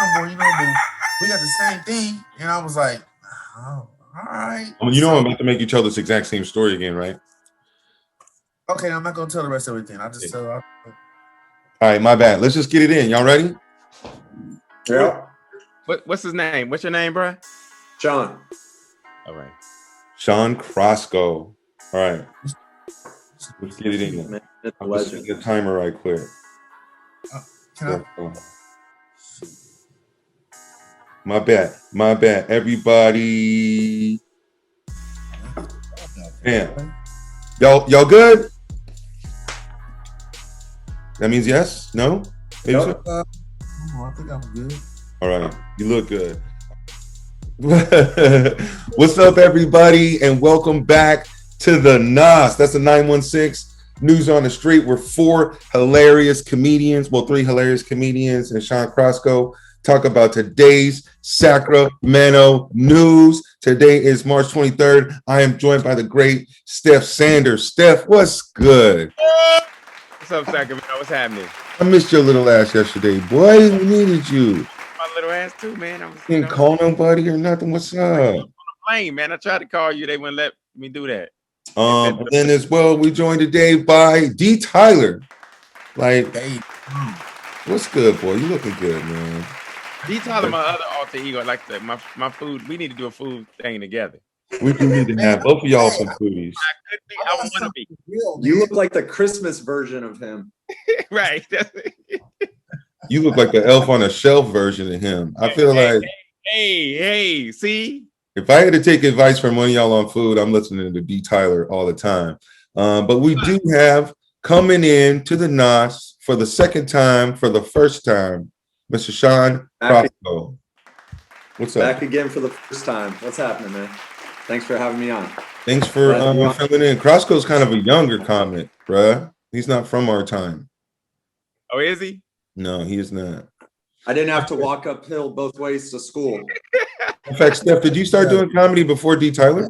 you know, but we got the same thing. And I was like, oh, all right. You know, I'm about to make you tell this exact same story again, right? Okay, I'm not gonna tell the rest of everything. I'll just tell. All right, my bad. Let's just get it in. Y'all ready? Yeah. What's his name? What's your name, bro? Sean. All right. Sean Crosco. All right. Let's get it in. Man, I'm just setting the timer right quick. My bad. Everybody. Damn. Y'all good? That means yes? No? Maybe so? I think I'm good. All right. You look good. What's up, everybody? And welcome back to the NOS. That's the 916 News on the Street. We're four hilarious comedians. Well, three hilarious comedians and Sean Crosco talk about today's Sacramento news. Today is March 23rd. I am joined by the great Steph Sanders. Steph, what's good? What's up, Sacramento? What's happening? I missed your little ass yesterday, boy. We needed you. My little ass too, man. Didn't call nobody or nothing. What's up? On the plane, man. I tried to call you. They wouldn't let me do that. And then as well, we joined today by D. Tyler. Like, hey, what's good, boy? You looking good, man. D. Tyler, my other alter ego, like my food. We need to do a food thing together. We do need to have both of y'all some foodies. I want to be. You look like the Christmas version of him. Right. You look like the Elf on a Shelf version of him. I feel like. Hey, see? If I had to take advice from one of y'all on food, I'm listening to D. Tyler all the time. But we do have coming in to the NOS for the second time, for the first time, Mr. Sean Crosco. What's up? Back again for the first time. What's happening, man? Thanks for having me on. Thanks for filling in. Crosco's kind of a younger comic, bruh. He's not from our time. Oh, is he? No, he is not. I didn't have to walk uphill both ways to school. In fact, Steph, did you start doing comedy before D. Tyler?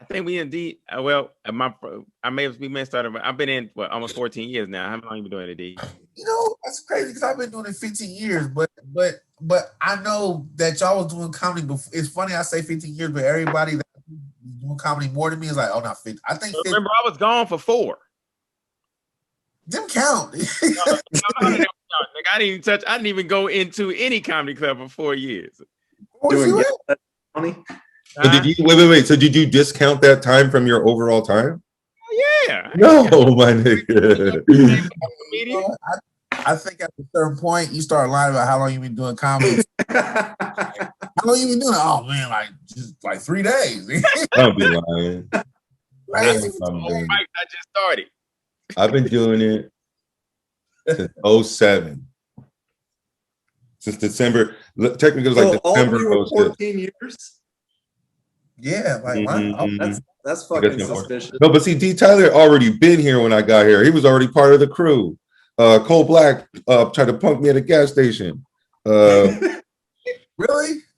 I think we indeed. We may have started. I've been in almost 14 years now. How long you been doing it, D? You know, that's crazy because I've been doing it 15 years, but I know that y'all was doing comedy before. It's funny I say 15 years, but everybody that doing comedy more than me is like, oh, not 50. I think. Remember, I was gone for 4. Them count. I didn't even go into any comedy club for 4 years. Doing funny. So did you wait? So did you discount that time from your overall time? Yeah. No, my nigga. I think at a certain point you start lying about how long you been doing comedy. How long you been doing it? Oh man, just 3 days. I'll be lying. I just started. I've been doing it since 2007. Since December. Technically, it was like December. All 14 years. Yeah, wow. That's fucking suspicious. No, but see, D. Tyler already been here when I got here. He was already part of the crew. Cole Black tried to punk me at a gas station. Really?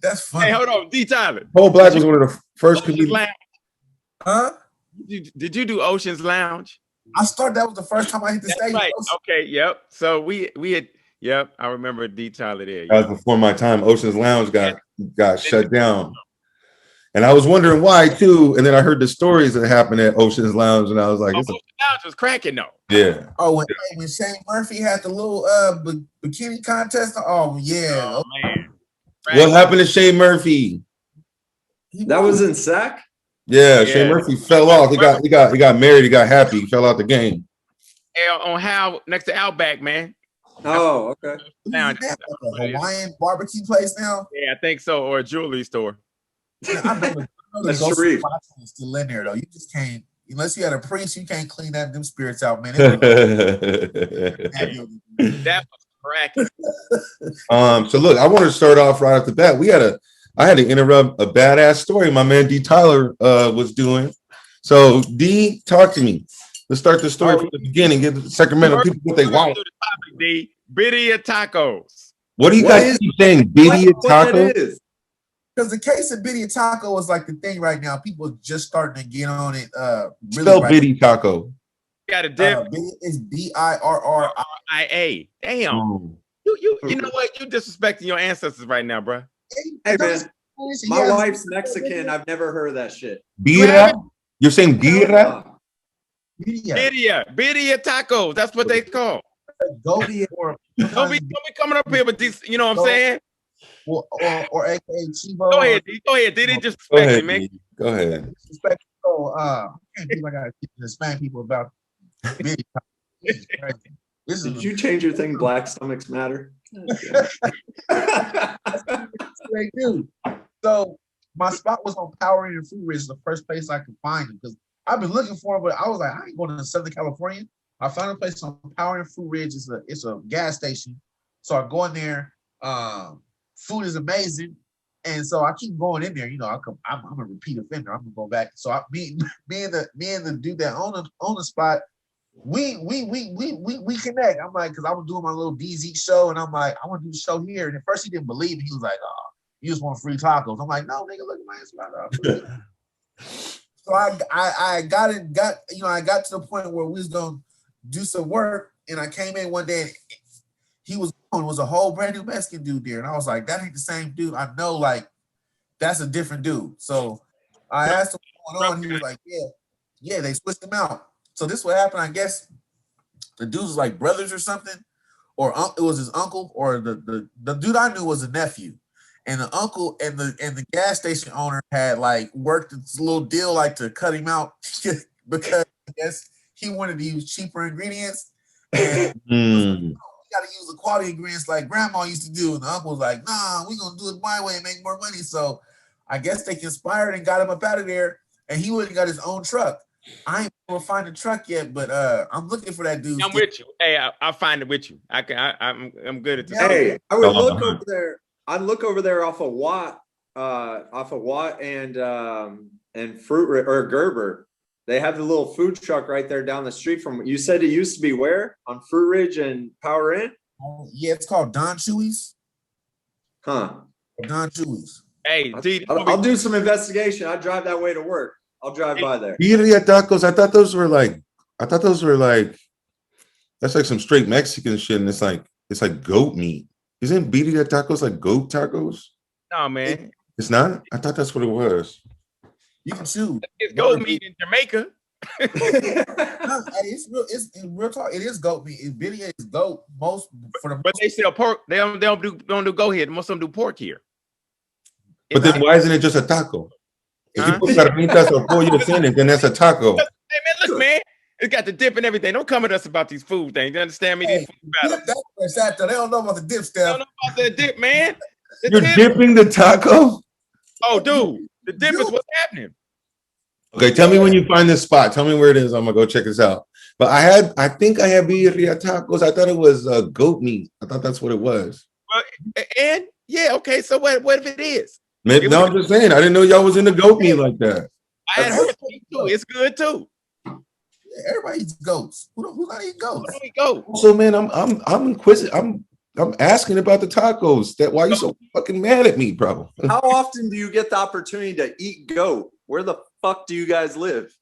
That's funny. Hey, hold on, D. Tyler. Cole Black was one of the first comedians. Huh? Did you do Ocean's Lounge? I started. That was the first time I hit the stage. Right. Okay. Yep. So we had. Yep. I remember D. Tyler there. That was before my time. Ocean's Lounge got shut down. And I was wondering why too, and then I heard the stories that happened at Ocean's Lounge, and I was like, Ocean's Lounge was cracking though. Yeah. Oh, when Shane Murphy had the little bikini contest. Oh yeah. Oh man. What happened to Shane Murphy? That was in Sac? Yeah, Shane Murphy fell off. He got married. He got happy. He fell out the game. On how next to Outback, man. Oh, okay. Now, a Hawaiian barbecue place now. Yeah, I think so, or a jewelry store. I know the Sharif is still in there though. You just can't, unless you had a priest, you can't clean them spirits out, man. That was cracking. So look, I want to start off right off the bat. I had to interrupt a badass story my man D. Tyler was doing. So D, talk to me. Let's start the story from the beginning. Give the Sacramento people what they want. D, birria tacos. What do you guys keep saying? Birria tacos? Because the case of birria taco is like the thing right now. People are just starting to get on it. Really spell birria taco. Got a dip. It's BIRRIA. Damn. You know what? You disrespecting your ancestors right now, bro. Hey, man. My wife's Mexican. I've never heard of that shit. Birria? You're saying birria? Birria tacos. That's what they call. Goat or Don't be coming up here with these. You know what I'm saying? or AKA Chivo. Go ahead, D. Go ahead, D. They just Go ahead, man. Go ahead. I can't believe I gotta keep Hispanic people about Birria tacos. This is crazy. Did you change your thing? Black stomachs matter. They do. So my spot was on Power and Food Ridge, the first place I could find them because I've been looking for them, but I was like, I ain't going to Southern California. I found a place on Power and Food Ridge. It's a gas station. So I go in there. Food is amazing, and so I keep going in there. You know, I'm a repeat offender. I'm gonna go back. So me and the dude that own the spot. We connect. I'm like, because I was doing my little DZ show, and I'm like, I want to do the show here. And at first he didn't believe me. He was like, "Oh, you just want free tacos." I'm like, "No, nigga, look at my spot." So I got to the point where we was gonna do some work, and I came in one day, and he was a whole brand new Mexican dude there, and I was like, "That ain't the same dude. I know, like, that's a different dude." So I asked him what's going on. He was like, "Yeah, they switched him out." So this what happened. I guess the dudes was like brothers or something, or it was his uncle, or the dude I knew was a nephew, and the uncle and the gas station owner had like worked this little deal like to cut him out because I guess he wanted to use cheaper ingredients. And we got to use the quality ingredients like grandma used to do, and the uncle was like, "Nah, we gonna do it my way and make more money." So I guess they conspired and got him up out of there, and he went and got his own truck. I ain't able to find a truck yet, but I'm looking for that dude. I'm with you. Hey, I'll find it with you. I'm good at this. Hey, I would look over there. I'd look over there off of Watt and Fruit or Gerber. They have the little food truck right there down the street from. You said it used to be where on Fruit Ridge and Power Inn. Yeah, it's called Don Chewy's. Huh? Don Chewy's. Hey, D, I'll do some investigation. I drive that way to work. I'll drive by there. Birria tacos. I thought those were like. That's like some straight Mexican shit, and it's like goat meat. Isn't birria tacos like goat tacos? No, man. It's not. I thought that's what it was. You can choose. It's goat meat in Jamaica. It's real talk. It is goat meat. Birria is goat. But they sell pork. They don't do goat here. Most of them do pork here. But then why isn't it just a taco? If you put carnitas or pollo in it, then that's a taco. Hey man, look, man, it's got the dip and everything. Don't come at us about these food things. You understand me? Hey, that's what's happening. They don't know about the dip stuff. They don't know about the dip, man. You're dipping the taco? Oh, dude, the dip is what's happening. Okay, tell me when you find this spot. Tell me where it is. I'm gonna go check this out. But I think I had birria tacos. I thought it was goat meat. I thought that's what it was. Well, and yeah, okay. So what if it is? Maybe, no, I'm just saying. I didn't know y'all was into goat meat like that. I had heard it too. It's good too. Yeah, everybody eats goats. Who not eating goats? So man, I'm inquisitive. I'm asking about the tacos. Why are you so fucking mad at me, bro? How often do you get the opportunity to eat goat? Where the fuck do you guys live?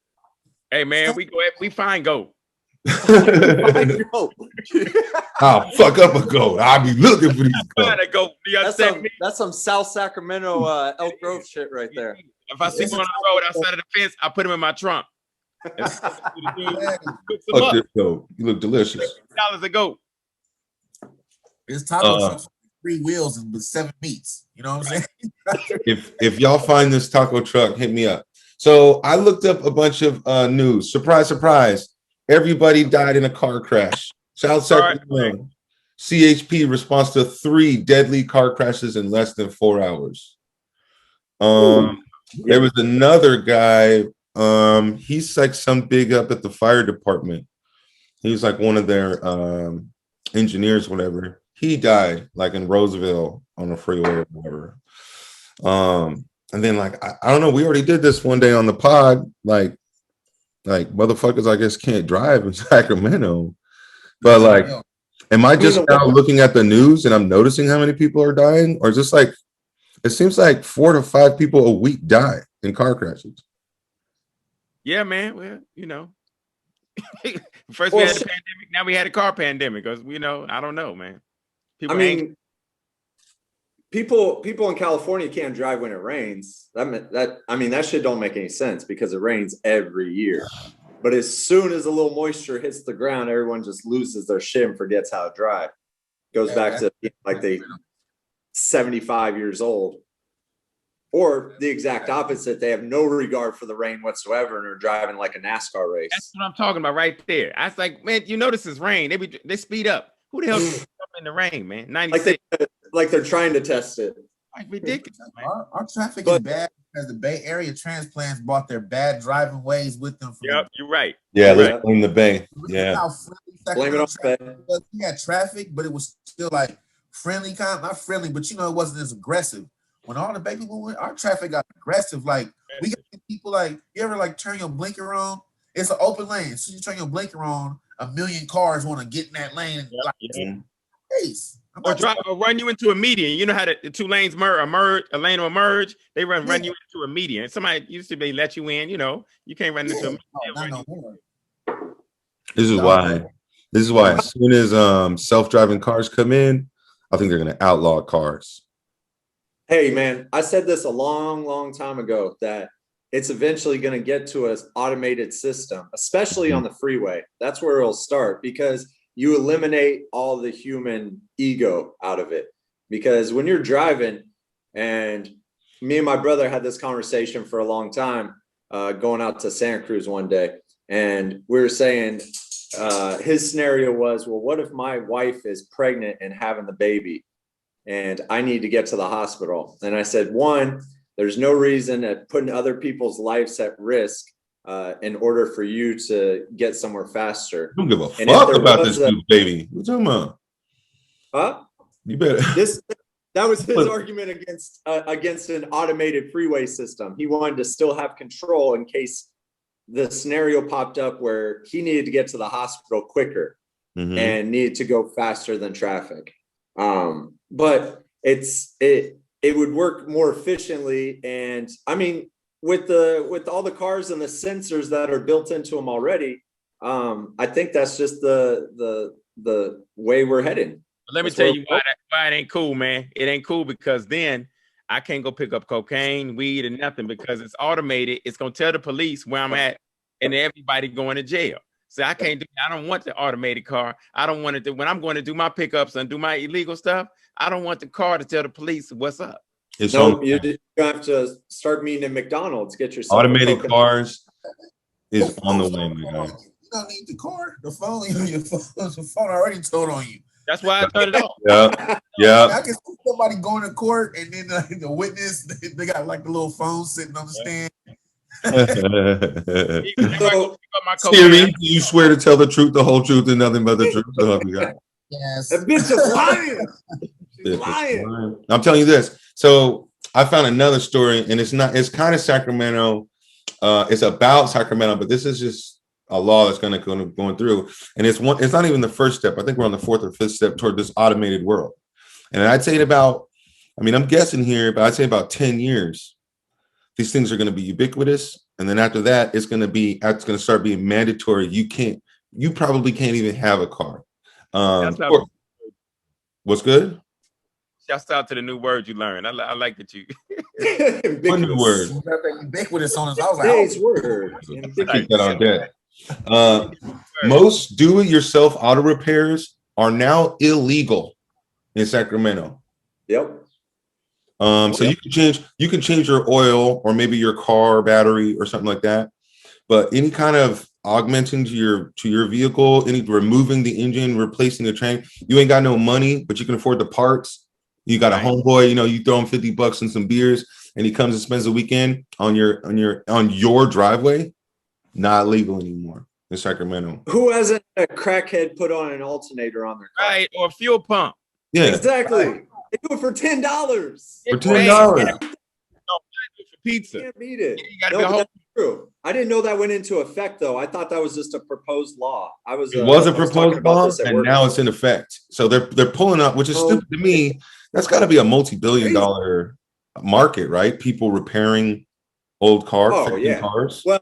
Hey man, we find goat. I'll fuck up a goat. I'll be looking for these goats. That's some South Sacramento Elk Grove shit right there. If I see one on the road outside of the fence, I put him in my trunk. Fuck this goat. You look delicious. $6 a goat. It's taco 3 wheels and with 7 meats. You know what I'm saying? if y'all find this taco truck, hit me up. So I looked up a bunch of news. Surprise, surprise. Everybody died in a car crash. South Sacramento. CHP responds to 3 deadly car crashes in less than 4 hours. There was another guy. He's like some big up at the fire department. He's like one of their engineers, whatever. He died like in Roseville on the freeway or whatever. And then like I don't know, we already did this one day on the pod, like motherfuckers I guess can't drive in Sacramento. But like, am I just now looking at the news and I'm noticing how many people are dying? Or is this like, it seems like 4 to 5 people a week die in car crashes. Yeah, man. Well, you know, first we had a pandemic, now we had a car pandemic. Because I don't know, man. People I mean, people in California can't drive when it rains. That shit don't make any sense because it rains every year. But as soon as a little moisture hits the ground, everyone just loses their shit and forgets how to drive. Goes back to like they 75 years old. Or the exact opposite. They have no regard for the rain whatsoever and are driving like a NASCAR race. That's what I'm talking about right there. I was like, man, you know this is rain. They speed up. Who the hell jump in the rain, man? 96. Like they're trying to test it. Like ridiculous. Our traffic is bad because the Bay Area transplants brought their bad driving ways with them. Yep, you're right. Yeah, let's blame the Bay. Yeah. Blame it on the Bay. We had traffic, but it was still like friendly, not friendly, but it wasn't as aggressive. When all the Bay people went, our traffic got aggressive. Like we got people like, you ever like turn your blinker on? It's an open lane. So you turn your blinker on, a million cars want to get in that lane. Or run you into a median. You know how the two lanes merge, a lane will merge. They run you into a median. Somebody used to be let you in. You can't run into a median. This is why as soon as self-driving cars come in, I think they're going to outlaw cars. Hey, man, I said this a long, long time ago that it's eventually going to get to an automated system, especially on the freeway. That's where it'll start because you eliminate all the human ego out of it. Because when you're driving, and me and my brother had this conversation for a long time, going out to Santa Cruz one day, and we were saying his scenario was, well, what if my wife is pregnant and having the baby? And I need to get to the hospital. And I said, one, there's no reason at putting other people's lives at risk in order for you to get somewhere faster. I don't give a fuck about this new baby. What you talking about? Huh? You better. That was his argument against an automated freeway system. He wanted to still have control in case the scenario popped up where he needed to get to the hospital quicker and needed to go faster than traffic. But it would work more efficiently. And I mean, with all the cars and the sensors that are built into them already, I think that's just the way we're heading. But let me tell you why it ain't cool, man. It ain't cool because then I can't go pick up cocaine, weed, and nothing because it's automated. It's gonna tell the police where I'm at, and everybody going to jail. So I can't do. I don't want the automated car. I don't want it to. When I'm going to do my pickups and do my illegal stuff, I don't want the car to tell the police what's up. You have to start meeting at McDonald's. Get yourself automated cars is on the way, my guy. You don't need the car. The phone, the phone already told on you. That's why I turned it off. Yeah. I can see somebody going to court and then the witness, they got like the little phone sitting on the stand. Siri, you swear to tell the truth, the whole truth, and nothing but the truth. Yes. That bitch is lying. She's lying. I'm telling you this. So I found another story, and it's kind of Sacramento. It's about Sacramento, but this is just a law that's going through, and it's not even the first step. I think we're on the fourth or fifth step toward this automated world. And I'd say I'm guessing here, but I'd say about 10 years, these things are going to be ubiquitous. And then after that, it's going to start being mandatory. You probably can't even have a car. What's good? Shouts out to the new word you learned. I like that you. What new word? Ubiquitous on us. I was like, word. Keep that on deck. Most do-it-yourself auto repairs are now illegal in Sacramento. Yep. So you can change your oil or maybe your car battery or something like that. But any kind of augmenting to your vehicle, any removing the engine, replacing the train, you ain't got no money, but you can afford the parts. You got a homeboy, you throw him $50 and some beers, and he comes and spends the weekend on your driveway. Not legal anymore in Sacramento. Who hasn't a crackhead put on an alternator on their car? Right, or a fuel pump. Yeah, exactly. They do it for $10. For $10. For pizza. You can't beat it. That's true. I didn't know that went into effect, though. I thought that was just a proposed law. It was a proposed law, and now it's in effect. So they're pulling up, which is stupid to me. That's got to be a multi-billion-dollar market, right? People repairing old cars, cars. Well,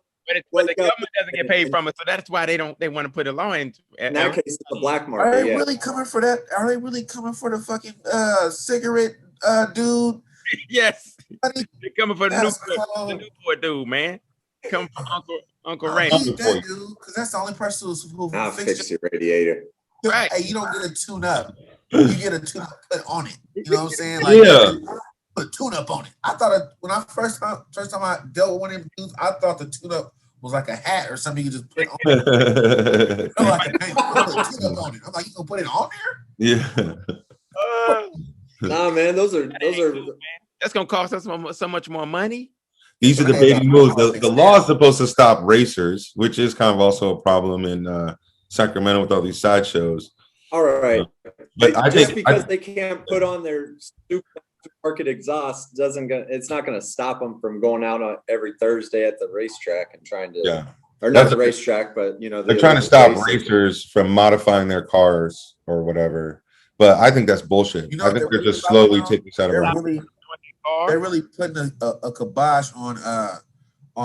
but the government doesn't get paid from it, so that's why they want to put a law in. In that case, it's the black Are market. they really coming for that? Are they really coming for the fucking cigarette dude? Yes, they're coming for the That's Newport dude, man. Come from Uncle I Raymond. need that dude because that's the only person who I'll fixed fix your radiator. Right. Hey, you don't get a tune up. You get a tune up put on it. You know what I'm saying? Like, Yeah. put a tune up on it. I thought when I first time I dealt with one of them dudes, I thought the tune up was like a hat or something you just put on it. Like a tune up on it. I'm like, you gonna put it on there? Yeah. Nah, man, those are that's gonna cost us so much more money. These are the baby moves. The law is supposed to stop racers, which is kind of also a problem in Sacramento with all these sideshows. all right. But I just think because they can't put on their supermarket exhaust it's not going to stop them from going out on every Thursday at the racetrack and trying to or not the racetrack, but they're trying to stop racers from modifying their cars or whatever. But I think that's bullshit. I think they're just slowly taking this out of our. They're really putting a kibosh on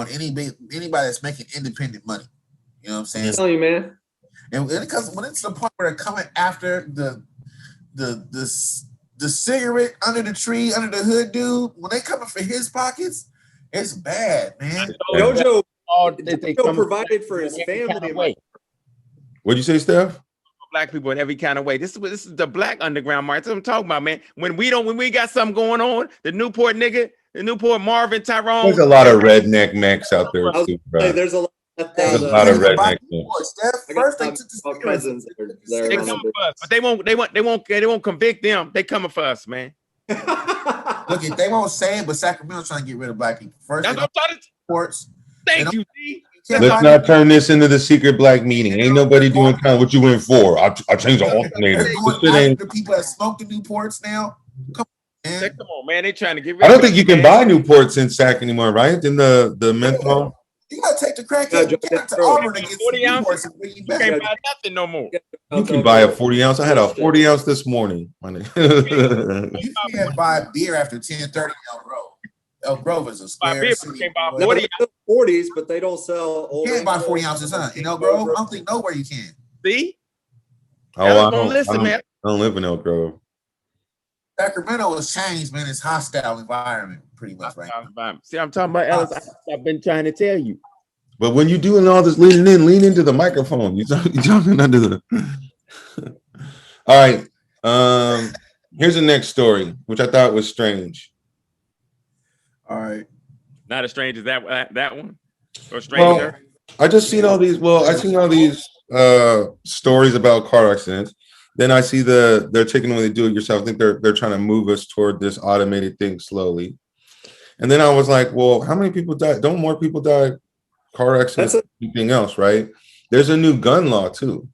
anybody that's making independent money. You know what I'm saying? I'm telling you, man. And because when it's the point where they're coming after the cigarette under the tree, under the hood dude, when they coming for his pockets, it's bad, man. Jojo provided for his family. What'd you say, Steph? Black people in every kind of way. This is the black underground market. That's what I'm talking about, man. When we got something going on, the Newport nigga, the Newport Marvin, Tyrone. There's a lot of redneck mechs out there too, bro. There's a lot of redneck mechs. First, they took the cousins. They coming for us, but they won't convict them. They coming for us, man. Look, they won't say it, but Sacramento's trying to get rid of black people. First, that's what I'm talking sports. Thank you, D. Let's not turn this into the secret black meeting. Ain't nobody doing kind of what you went for. I changed the alternator. The people that smoke the Newports now. Come on, man. Come on, man. They trying to get rid I don't think you can buy Newports in Sac anymore, right? In the menthol. You gotta take the crack to Auburn to get 40 ounces. You can't buy nothing no more. You can buy a 40 ounce. I had a 40 ounce this morning. You can't buy beer after 10:30 Elk Grove. Elk Grove is a square city. 40s, but they don't sell. You can't buy 40 ounces, huh? In Elk Grove, I don't think nowhere you can. See? Oh, I don't live in Elk Grove. Sacramento has changed, man. It's hostile environment, pretty much, right? See, I'm talking about Ellis. I've been trying to tell you. But when you're doing all this lean into the microphone. You're talking under the. All right. Here's the next story, which I thought was strange. All right. Not as strange as that one, or stranger. I just seen all these. Well, I seen all these stories about car accidents. Then I see they're taking away the do-it-yourself. I think they're trying to move us toward this automated thing slowly. And then I was like, well, how many people died? Don't more people die car accidents than anything else, right? There's a new gun law too.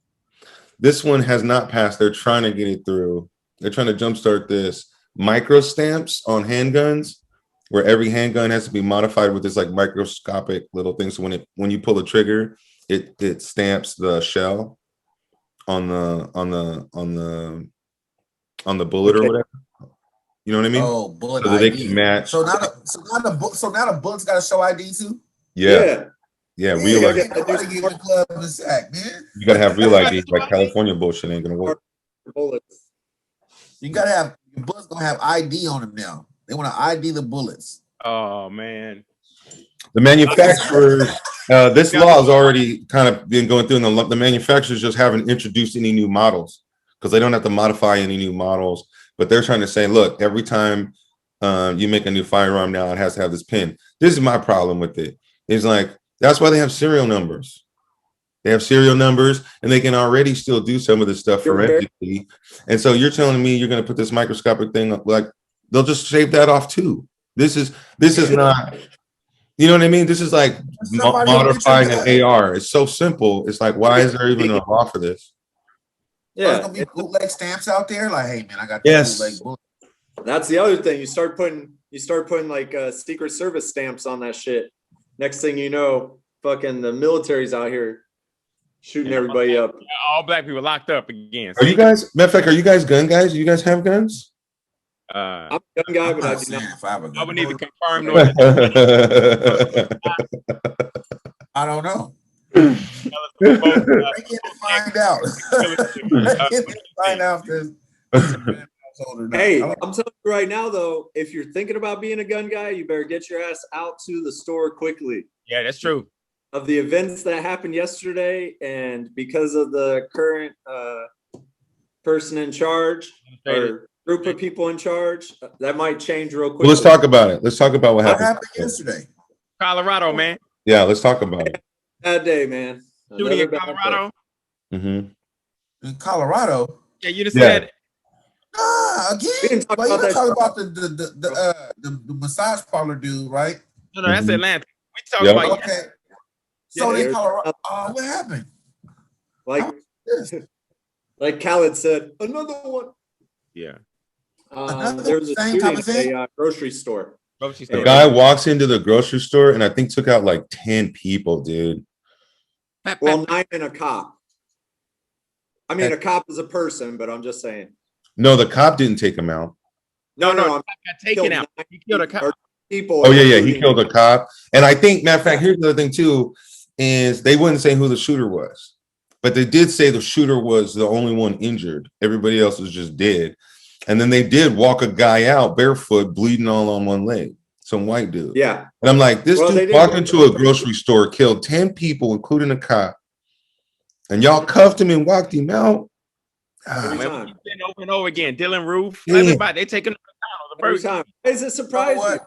This one has not passed. They're trying to get it through. They're trying to jumpstart this. Micro stamps on handguns, where every handgun has to be modified with this like microscopic little thing. So when you pull the trigger, it stamps the shell on the bullet or whatever. You know what I mean? Oh, bullet so that ID. They can match. So now the bullet's got to show ID too. Yeah, real ID. You gotta have real ID. Like California bullshit ain't gonna work. Bullets. You gotta have your bullets gonna have ID on them now. They want to ID the bullets. Oh man. The manufacturers, this law has already kind of been going through, and the manufacturers just haven't introduced any new models because they don't have to modify any new models. But they're trying to say, look, every time you make a new firearm now, it has to have this pin. This is my problem with it. It's like, that's why they have serial numbers. They have serial numbers, and they can already still do some of this stuff forensically. And so you're telling me you're going to put this microscopic thing up, like they'll just shave that off too. This is not. You know what I mean? This is like modifying an AR. It's so simple. It's like, why is there even a law for this? Yeah, there's gonna be bootleg stamps out there. Like, hey man, I got this bootleg bullet. That's the other thing. You start putting like Secret Service stamps on that shit. Next thing you know, fucking the military's out here shooting everybody up. All black people locked up again. Are you guys? Matter of fact, are you guys gun guys? Do you guys have guns? I'm a gun guy, but I do not. I would need to confirm. I don't know. Tell us both, Break in to find out. Break in to find out if there's or not. Hey, I'm telling you right now, though, if you're thinking about being a gun guy, you better get your ass out to the store quickly. Yeah, that's true. Of the events that happened yesterday, and because of the current person in charge or group of people in charge, that might change real quick. Well, let's talk about it. Let's talk about what happened yesterday. Colorado, man. Yeah, let's talk about it. Bad day, man. Shooting in Colorado. Mm-hmm. In Colorado. Yeah, you just said. Again. But you talk about the massage parlor dude, right? No, that's Atlanta. We talking about. Okay. So in Colorado, what happened? Like Khaled said, another one. Yeah. There was a shooting at a grocery store. The guy walks into the grocery store and I think took out like 10 people, dude. Well, 9 and a cop. I mean, a cop is a person, but I'm just saying. No, the cop didn't take him out. No, got taken out. He killed a cop. People. Oh yeah, he killed a cop. And I think, matter of fact, here's the other thing too, is they wouldn't say who the shooter was, but they did say the shooter was the only one injured. Everybody else was just dead. And then they did walk a guy out barefoot, bleeding all on one leg. Some white dude. Yeah. And I'm like, this dude walked into a grocery store, killed 10 people, including a cop, and y'all cuffed him and walked him out. Over and over again. Dylan Roof. Everybody, they taking the first time. Does it surprise you?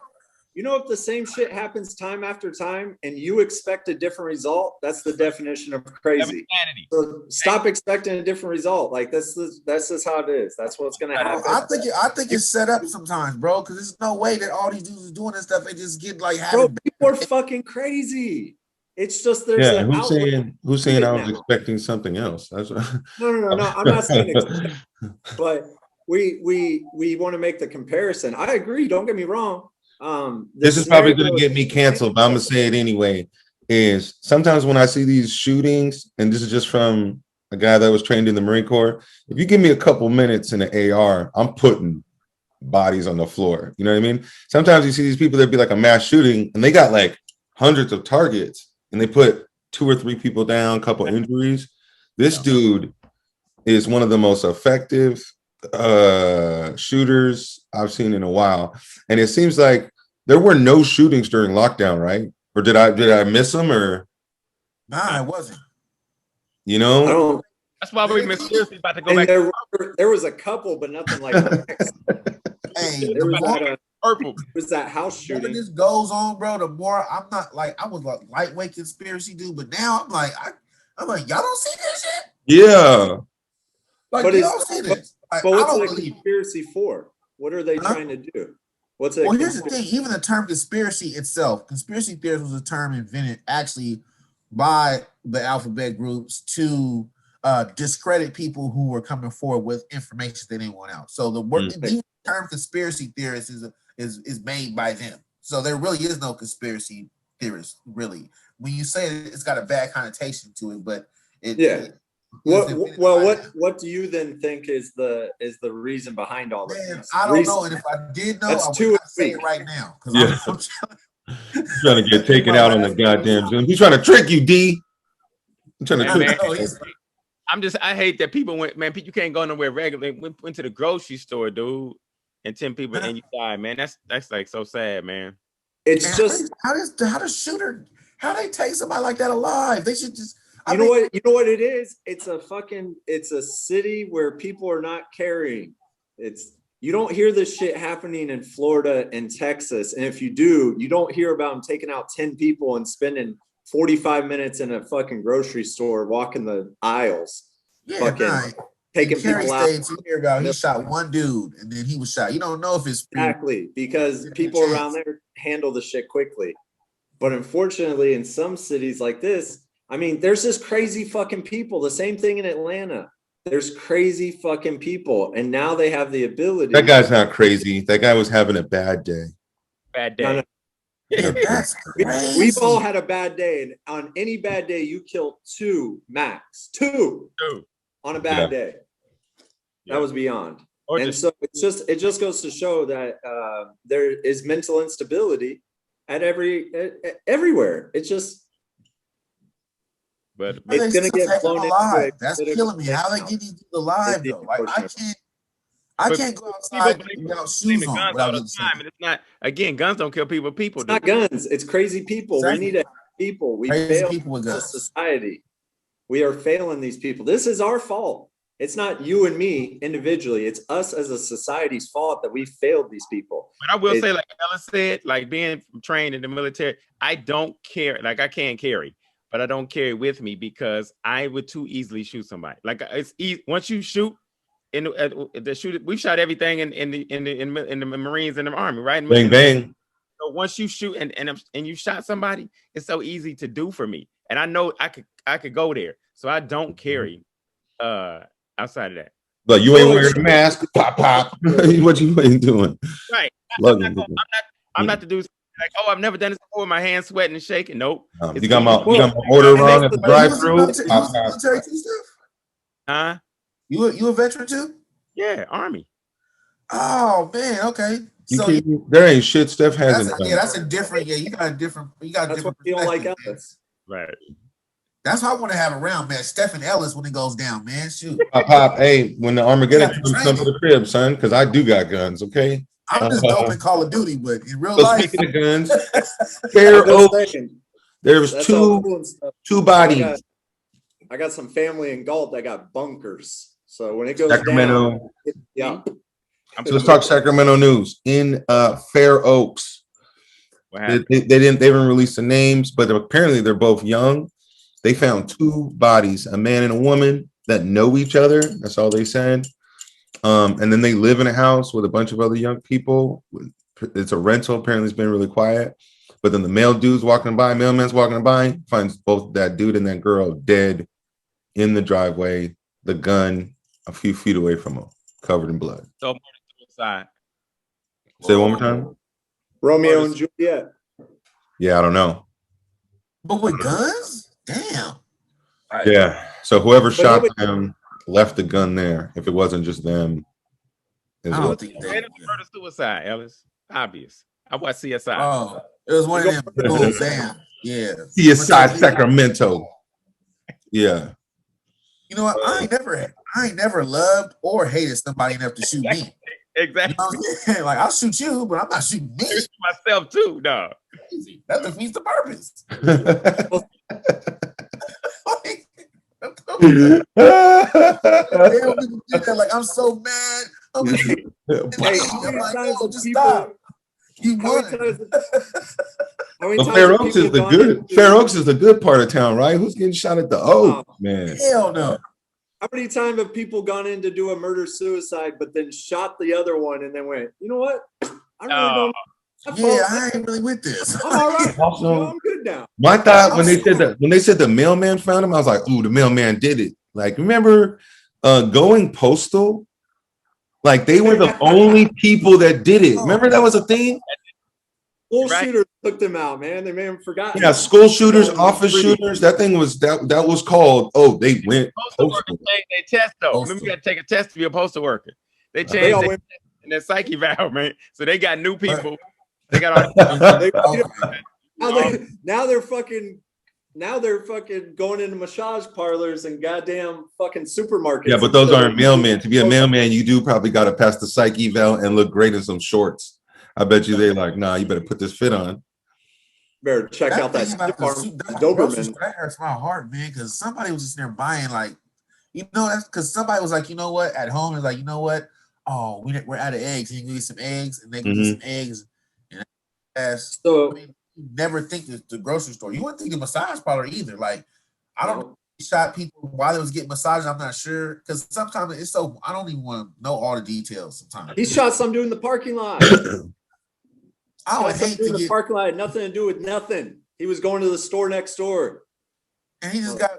You know, if the same shit happens time after time and you expect a different result, that's the definition of crazy. So stop expecting a different result. Like that's just how it is. That's what's gonna happen. I think it's set up sometimes, bro. Because there's no way that all these dudes are doing this stuff. They just get like, bro, people are fucking crazy. It's just there's who's saying I was expecting something else? That's no. I'm not saying but we want to make the comparison. I agree. Don't get me wrong. This is probably going to get me canceled, but I'm going to say it anyway, is sometimes when I see these shootings, and this is just from a guy that was trained in the Marine Corps, if you give me a couple minutes in an AR, I'm putting bodies on the floor. You know what I mean? Sometimes you see these people that be like a mass shooting, and they got like hundreds of targets, and they put 2 or 3 people down, couple injuries. This dude is one of the most effective shooters I've seen in a while. And it seems like there were no shootings during lockdown, right? Or did I miss them? Or nah, it wasn't. You know, that's why we mysteriously about to go back. There was a couple, but nothing like that. Hey, there was that house shooting. When this goes on, bro, the more I'm not like I was like lightweight conspiracy dude, but now I'm like y'all don't see this shit. Yeah, like but y'all see this. But what's the conspiracy for? What are they trying to do? What's it? Well, here's the thing. Even the term conspiracy itself, conspiracy theories was a term invented actually by the alphabet groups to discredit people who were coming forward with information they didn't want out. So the term conspiracy theorist is made by them. So there really is no conspiracy theorist, really. When you say it, it's got a bad connotation to it, but what do you then think is the reason behind all this? Man, I don't know, and if I did know, I would not say it right now. Yeah. I'm trying to get taken out on the goddamn Zoom. He's trying to trick you, D. I'm trying to trick you. I hate that people went, man, you can't go nowhere regularly. Went to the grocery store, dude, and 10 people and you died, man. That's like so sad, man. It's just how they take somebody like that alive? They should just You know what it is? It's a city where people are not caring. You don't hear this shit happening in Florida and Texas. And if you do, you don't hear about them taking out 10 people and spending 45 minutes in a fucking grocery store walking the aisles. Yeah, taking people out. He shot one dude and then he was shot. You don't know if it's exactly because people around there handle the shit quickly. But unfortunately, in some cities like this, I mean, there's just crazy fucking people. The same thing in Atlanta. There's crazy fucking people. And now they have the ability. That guy's not crazy. That guy was having a bad day. Bad day. No. That's crazy. We've all had a bad day. And on any bad day, you kill 2 max. 2 on a bad day. That was beyond. So it just goes to show that there is mental instability at everywhere. It's just But But It's they gonna still get take blown them into alive. a That's political killing me. How they now. get these people alive It's though? Like unfortunate. I But can't go people outside blame without blame shoes the on guns without all the getting time, sick. and it's not. Again, guns don't kill people. People It's do. not guns. It's crazy people. We Exactly. need to have people. We Crazy fail people with as a guns. society. We are failing these people. This is our fault. It's not you and me individually. It's us as a society's fault that we failed these people. But I will say, like Ella said, like being trained in the military, I don't care. Like I can't carry, but I don't carry with me because I would too easily shoot somebody. Like it's easy once you shoot. In the shoot, we shot everything in the Marines and the Army, right? Bang bang. So once you shoot and you shot somebody, it's so easy to do for me, and I know I could go there, so I don't carry outside of that. But you ain't wearing a mask. Pop pop. What you ain't doing? Right. I'm not to do like, oh, I've never done this before. My hands sweating and shaking. Nope. You got my order wrong at the drive-through. You was in the military too, Steph? Huh? You a veteran too? Yeah, Army. Oh man, okay. There ain't shit Steph hasn't done. Yeah, that's a different. Yeah, you got a different. That's different. What you don't like Ellis. Right. That's what I want to have around, man. Stephen Ellis when it goes down, man. Shoot. Pop, hey, when the Armageddon comes, come to the crib, son, because I do got guns. Okay. I'm just dope in Call of Duty, but in real So life, speaking of guns, Fair Oaks, there was two bodies. I got some family in Galt that got bunkers. So when it goes Sacramento, down, So let's talk Sacramento news. In Fair Oaks, they haven't released the names, but apparently they're both young. They found two bodies, a man and a woman that know each other. That's all they said. And then they live in a house with a bunch of other young people. It's a rental. Apparently, it's been really quiet. But then the mailman's walking by, finds both that dude and that girl dead in the driveway, the gun a few feet away from him, covered in blood. So suicide. Say it one more time. Romeo and Juliet. Yeah, I don't know. But with guns? Damn. Yeah. So whoever shot them left the gun there. If it wasn't just them. I don't think they murder suicide, Ellis. Obvious. I watch CSI. Oh, it was one of them. Boom, bam. Yeah. CSI Sacramento. Yeah. You know what? I ain't never loved or hated somebody enough to shoot me. Exactly. You know what I'm saying? Like I'll shoot you, but I'm not shooting me. Myself too, dog. That defeats the purpose. Like I'm so mad. I'm like, just stop. You won. Fair Oaks is the good. Fair Oaks is the good part of town, right? Who's getting shot at the man? Hell no. How many times have people gone in to do a murder suicide, but then shot the other one and then went, you know what? I really don't. I ain't really with this. I'm all right. Also, I'm good now. My thought when they said the mailman found him, I was like, "Ooh, the mailman did it!" Like, remember going postal? Like they were the only people that did it. Remember that was a thing. School shooters took them out, man. They may have forgotten. Yeah, school shooters, office shooters. That thing was that was called. Oh, they went postal workers. They test though. Remember, you got to take a test to be a postal worker. They changed in their psyche valve, man. So they got new people. They got now they're fucking going into massage parlors and goddamn fucking supermarkets. Yeah, but those aren't mailmen. To be a mailman, you do probably got to pass the psych eval and look great in some shorts. I bet you they like, nah, you better put this fit on. Better check out that Doberman. That hurts my heart, man, because somebody was just there buying, like, you know, that's because somebody was like, you know what, at home is like, you know what, oh, we're out of eggs. You can get some eggs, and they can get some eggs. And so I mean, you never think the grocery store. You wouldn't think the massage parlor either. Like, I don't know. He shot people while they was getting massages. I'm not sure because sometimes it's so I don't even want to know all the details. Sometimes he shot some dude in the parking lot. I would hate to get the parking lot. Had nothing to do with nothing. He was going to the store next door, and he just got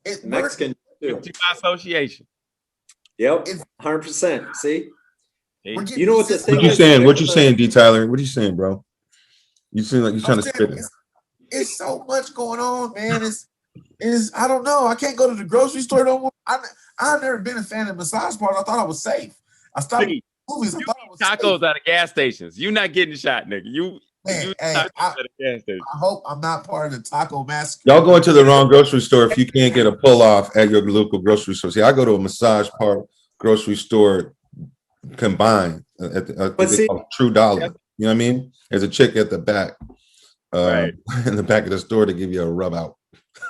it's Mexican too. Association. Yep, 100%. See, you know what the thing? What you saying? What you saying, D. Tyler? What are you saying, bro? You seem like you're trying to spit it. It's so much going on, man. It's I don't know. I can't go to the grocery store no more. I've never been a fan of massage parlors. I thought I was safe. I stopped movies. I thought I was tacos safe. out of gas stations. You're not getting shot, nigga. Man, hey, I hope I'm not part of the taco massacre. Y'all going to the wrong grocery store if you can't get a pull off at your local grocery store. See, I go to a massage park grocery store combined True Dollar. You know what I mean? There's a chick at the back, in the back of the store to give you a rub out.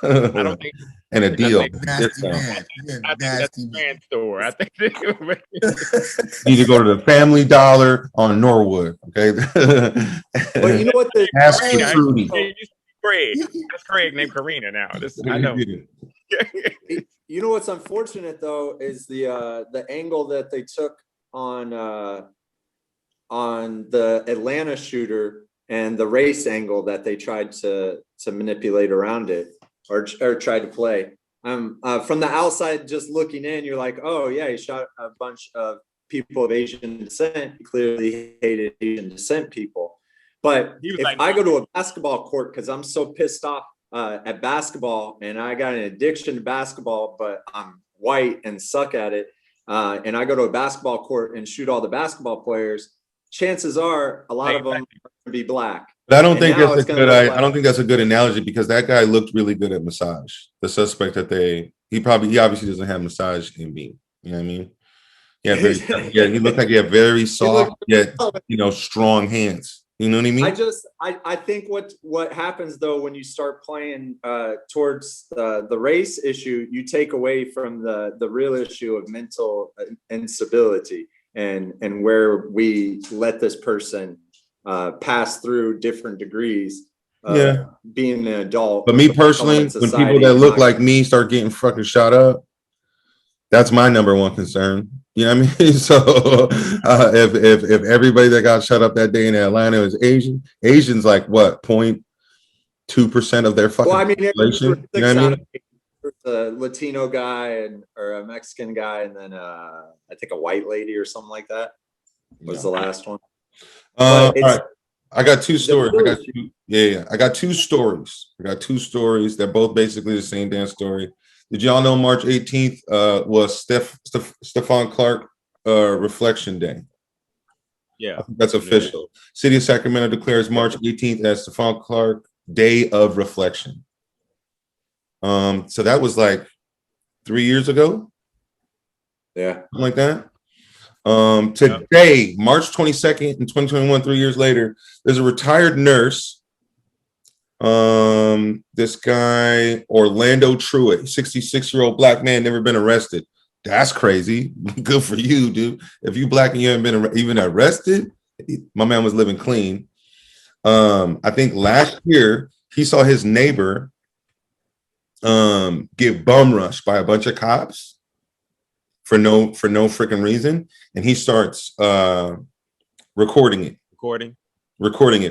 I don't think and a deal. Nasty man. I think that's a brand store. I think you need to go to the Family Dollar on Norwood. Okay. But you know what? Ask for Trudy. Craig. That's Craig named Karina now. I know. You know what's unfortunate though is the angle that they took on the Atlanta shooter and the race angle that they tried to manipulate around it or tried to play. From the outside, just looking in, you're like, oh yeah, he shot a bunch of people of Asian descent. He clearly hated Asian descent people. But if I go to a basketball court because I'm so pissed off at basketball and I got an addiction to basketball, but I'm white and suck at it, and I go to a basketball court and shoot all the basketball players, chances are a lot of them are going to be black. But I don't think that's a good. I don't think that's a good analogy because that guy looked really good at massage. The suspect that he obviously doesn't have massage in me. You know what I mean? Yeah, he looked like he had very soft yet strong hands. You know what I mean? I think what happens though when you start playing towards the race issue, you take away from the real issue of mental instability and where we let this person pass through different degrees being an adult. But me personally, when people that look like me start getting fucking shot up, that's my number one concern. You know what I mean? So if everybody that got shut up that day in Atlanta is Asians like what 0.2% of their fucking population. You know what I mean? A Latino guy or a Mexican guy, and then I think a white lady or something like that was the last one. All right. I got two stories. I got two stories. They're both basically the same damn story. Did y'all know March 18th was Stephon Clark Reflection Day? Yeah, that's official. City of Sacramento declares March 18th as Stephon Clark Day of Reflection. So that was like 3 years ago. Yeah, something like that. Today, March 22nd in 2021, 3 years later, there's a retired nurse. This guy, Orlando Truitt, 66-year-old black man, never been arrested. That's crazy. Good for you, dude. If you black and you haven't been even arrested, my man was living clean. I think last year he saw his neighbor get bum rushed by a bunch of cops for no freaking reason, and he starts recording it,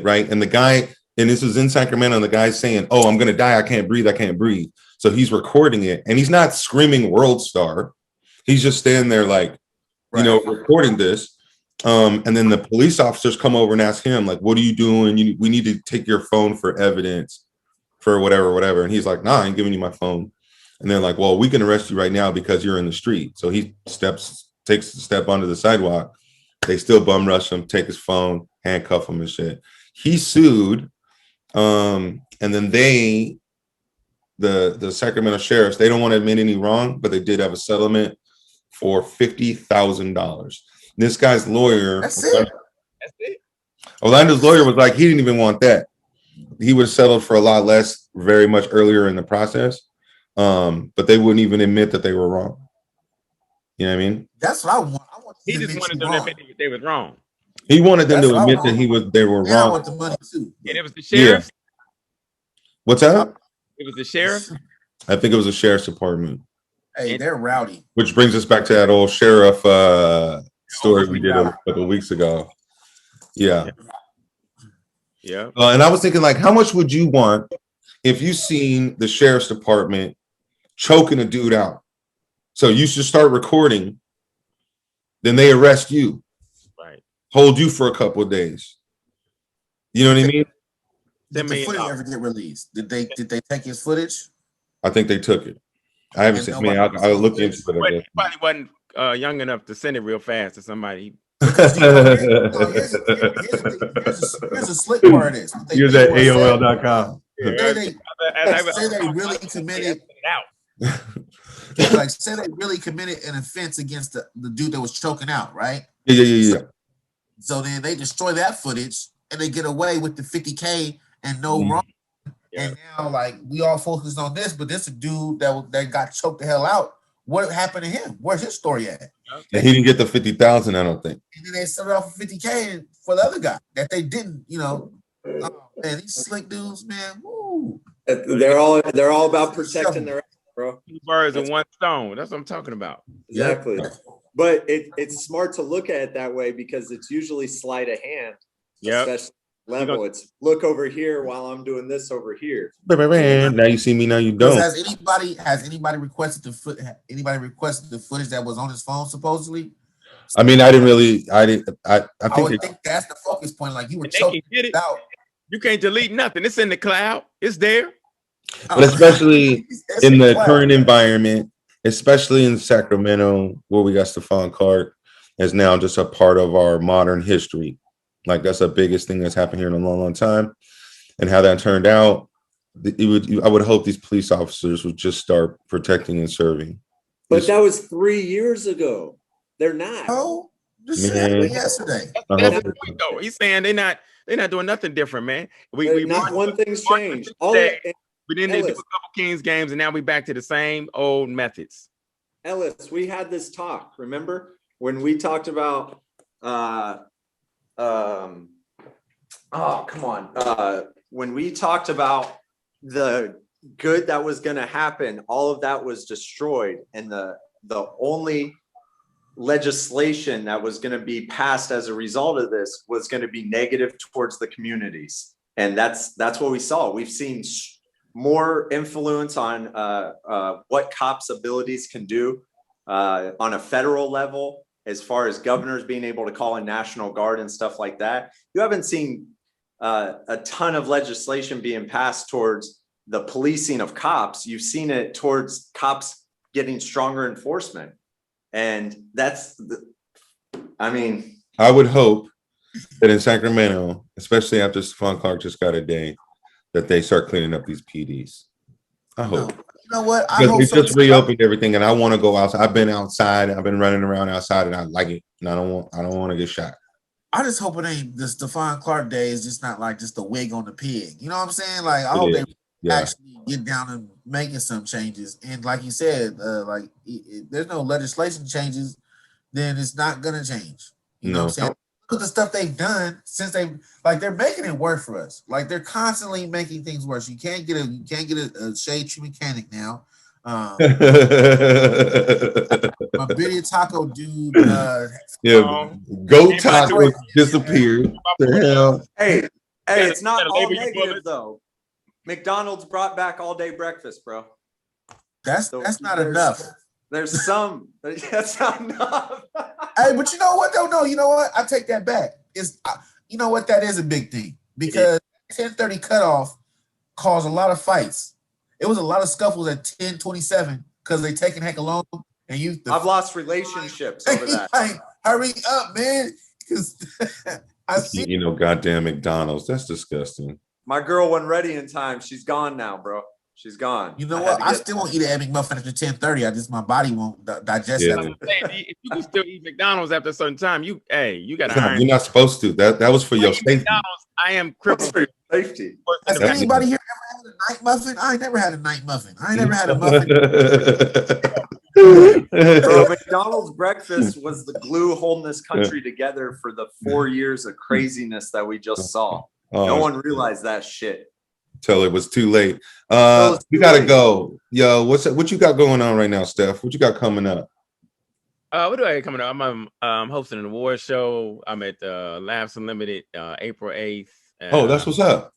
right? And the guy, and this was in Sacramento, and the guy's saying, "Oh, I'm gonna die. I can't breathe." So he's recording it, and he's not screaming world star. He's just standing there like, recording this. And then the police officers come over and ask him, like, "What are you doing? We need to take your phone for evidence for whatever." And he's like, "Nah, I ain't giving you my phone." And they're like, "Well, we can arrest you right now because you're in the street." So he takes a step onto the sidewalk. They still bum rush him, take his phone, handcuff him and shit. He sued. And then the Sacramento sheriffs, they don't want to admit any wrong, but they did have a settlement for $50,000. This guy's lawyer, That's it. Orlando's lawyer was like, he didn't even want that. He would have settled for a lot less very much earlier in the process. But they wouldn't even admit that they were wrong. You know what I mean? That's what I want. He just wanted them to admit they was wrong. He wanted them to admit that they were wrong. I want the money too. And it was the sheriff. Yeah. What's that? It was the sheriff. I think it was the sheriff's department. Hey, they're rowdy. Which brings us back to that old sheriff story we did a couple of weeks ago. Yeah. Yeah. And I was thinking, like, how much would you want if you seen the sheriff's department choking a dude out? So you should start recording, then they arrest you, right? Hold you for a couple of days. You know what I mean? Did the footage ever get released? Did they take his footage? I think they took it. I haven't seen. I mean, I'll look into it. He probably wasn't young enough to send it real fast to somebody. Because here's a slick part of this. Here's at AOL.com. Say they really committed like say they really committed an offense against the dude that was choking out, right? Yeah. So then they destroy that footage and they get away with the 50K and no wrong. Yeah. And now, like, we all focused on this, but this a dude that got choked the hell out. What happened to him? Where's his story at? And he didn't get the 50,000, I don't think. And then they started off with 50K for the other guy that they didn't, Oh, man, these slick dudes, man. Woo. They're all about protecting their ass, bro. Two birds and one stone. That's what I'm talking about. Exactly. Yeah. But it's smart to look at it that way because it's usually sleight of hand. Yeah. Level. It's look over here while I'm doing this over here. Now you see me, now you don't. Has anybody requested the footage that was on his phone supposedly? I mean, I think that's the focus point. Like you were choking it out. You can't delete nothing. It's in the cloud. It's there. But especially in the current environment, especially in Sacramento, where we got Stephon Clark, is now just a part of our modern history. Like that's the biggest thing that's happened here in a long, long time. And how that turned out, I would hope these police officers would just start protecting and serving. But that was 3 years ago. They're not. Oh, this happened yesterday. That's the point, though. He's saying they're not doing nothing different, man. We not one thing's changed. We didn't do a couple Kings games, and now we back to the same old methods. Ellis, we had this talk. Remember when we talked about? When we talked about the good that was going to happen, all of that was destroyed, and the only legislation that was going to be passed as a result of this was going to be negative towards the communities, and that's what we saw. We've seen more influence on what cops' abilities can do on a federal level, as far as governors being able to call in National Guard and stuff like that. You haven't seen a ton of legislation being passed towards the policing of cops. You've seen it towards cops getting stronger enforcement. And I would hope that in Sacramento, especially after Stephon Clark just got a day, that they start cleaning up these PDs. I hope. You know what? Because they just reopened everything, and I want to go outside. I've been outside. I've been running around outside, and I like it. And I don't want to get shot. I just hope it ain't the Stephon Clark day is just not like just a wig on the pig. You know what I'm saying? Like I hope they actually get down and making some changes. And like you said, there's no legislation changes, then it's not gonna change. You know what I'm saying? Look at the stuff they've done since they're making it work for us. Like they're constantly making things worse. You can't get a shade tree mechanic now. My Biddy Taco dude. Go Taco disappeared. The hell? Hey, it's not all negative though. McDonald's brought back all-day breakfast, bro. That's not enough. There's some. That's not enough. Hey, but you know what though? No, you know what? I take that back. You know what? That is a big thing because 10:30 cutoff caused a lot of fights. It was a lot of scuffles at 10:27 because they taking heck along and I've lost relationships over that. Like, hurry up, man! Because I see. Goddamn McDonald's. That's disgusting. My girl wasn't ready in time. She's gone now, bro. She's gone. You know what? I still won't eat an Egg McMuffin after 10:30. My body won't digest it. If you can still eat McDonald's after a certain time, you got to iron. You're not supposed to. That was for your safety. McDonald's, I am crippled for safety. Has anybody here ever had a night muffin? I ain't never had a night muffin. I ain't never had a muffin. Bro, McDonald's breakfast was the glue holding this country together for the 4 years of craziness that we just saw. No one realized that shit. Till it was too late. We gotta go. Yo, what you got going on right now, Steph? What you got coming up? What do I got coming up? I'm hosting an award show. I'm at Laughs Unlimited April 8th. That's what's up.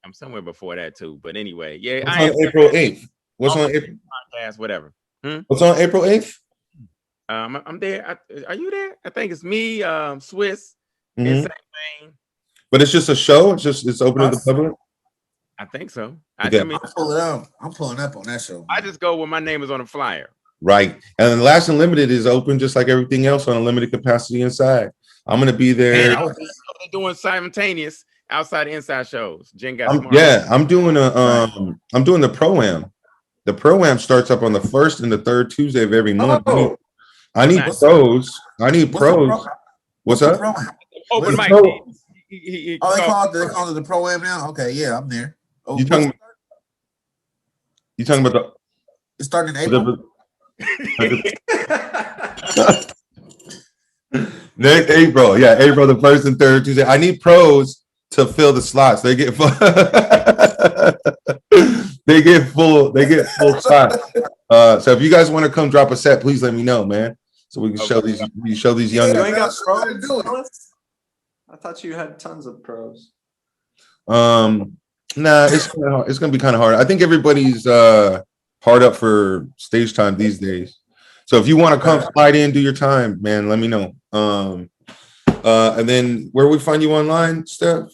I'm somewhere before that too. But anyway, yeah. What's on April 8th? What's on April? Podcast, whatever. What's on April 8th? I'm there. Are you there? I think it's me, Swiss. Same thing. But it's just a show. It's open to the public. I think so. I'm pulling up on that show. I just go when my name is on a flyer. Right. And then Last Unlimited is open just like everything else on a limited capacity inside. I'm gonna be there. Man, I was- They're doing simultaneous outside inside shows. Jen got smart. I'm doing the pro-am. The pro-am starts up on the 1st and the 3rd Tuesday of every month. Oh, I need Nice. pros. I need What's the pros. pro- What's the up? pro- Open What's mic. pro- He Oh, they called- call it the pro am now. Okay, yeah, I'm there. Oh, You talking about it's starting in April. next April? Yeah, April the 1st and 3rd Tuesday. I need pros to fill the slots. They get full. They get full slots. So if you guys want to come drop a set, please let me know, man. So we can show these young you guys. ain't got That's what pros? I'm doing. Ellis? I thought you had tons of pros. Nah, it's gonna be kind of hard. I think everybody's hard up for stage time these days. So if you want to come slide in, do your time, man, let me know. And then where we find you online, Steph?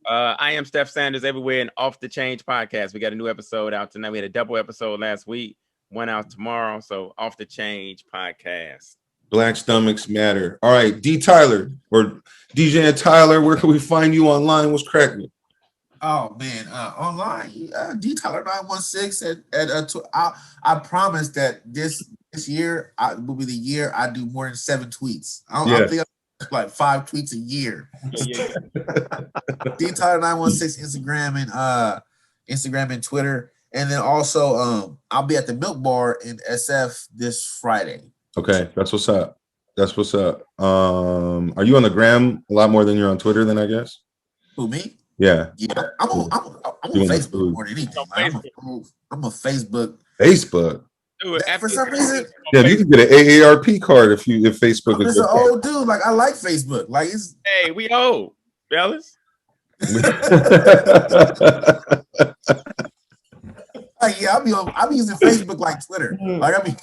I am Steph Sanders everywhere and Off the Change podcast. We got a new episode out tonight. We had a double episode last week, one out tomorrow. So Off the Change podcast. Black Stomachs Matter. All right, D Tyler or DJ Tyler, where can we find you online? What's cracking? Oh man, online, D Tyler 916 I promise that this year will be the year I do more than 7 tweets. I think I'm like 5 tweets a year. D Tyler 916 Instagram and Twitter, and then also I'll be at the Milk Bar in SF this Friday. Okay, that's what's up. That's what's up. Are you on the gram a lot more than you're on Twitter? Then I guess. Who, me? Yeah. Yeah, I'm on Facebook more than anything. Like, I'm a Facebook. Facebook. Dude, For some reason, Yeah, you can get an AARP card if Facebook I'm is. just an old dude. Like I like Facebook. Like it's. Hey, we old, fellas. Like, yeah, I'll be using Facebook like Twitter. Like I mean,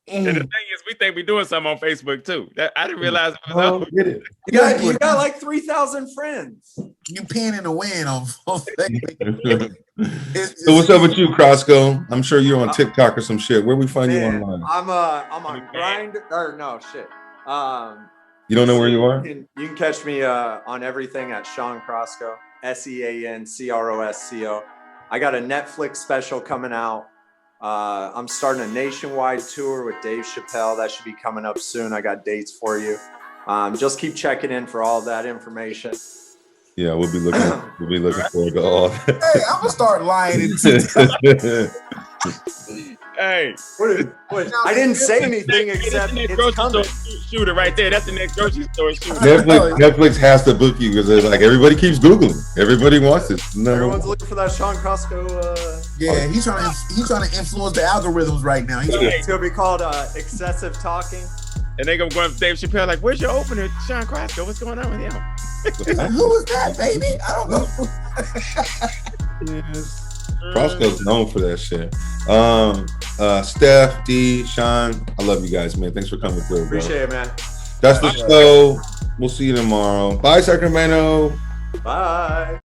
And the thing is, we think we're doing something on Facebook too. I didn't realize it was Oh, over. get it. You got like 3,000 friends. you pin in the win on Facebook. So what's up with you, Crosco? I'm sure you're on TikTok or some shit. Where we find you Man, online? I'm on Grind or no shit. You don't know where you are? You can catch me on everything at Sean Crosco, SeanCrosco. I got a Netflix special coming out. I'm starting a nationwide tour with Dave Chappelle. That should be coming up soon. I got dates for you. Just keep checking in for all that information. Yeah, we'll be looking forward to all that. Hey, I'm gonna start lying. Hey, What? I didn't say anything that's except the next it's grocery coming. store shooter right there. That's the next grocery store shooter. Netflix has to book you because it's like everybody keeps Googling. Everybody wants this. Everyone's looking for that Sean Crosco. Yeah, he's trying to influence the algorithms right now. It's gonna be called excessive talking. And they gonna go up to Dave Chappelle like, "Where's your opener, Sean Crosco? What's going on with him?" Who is that, baby? I don't know. Crosco's known for that shit. Steph, D, Sean, I love you guys, man. Thanks for coming through, bro. Appreciate it, man. That's the show. We'll see you tomorrow. Bye, Sacramento. Bye.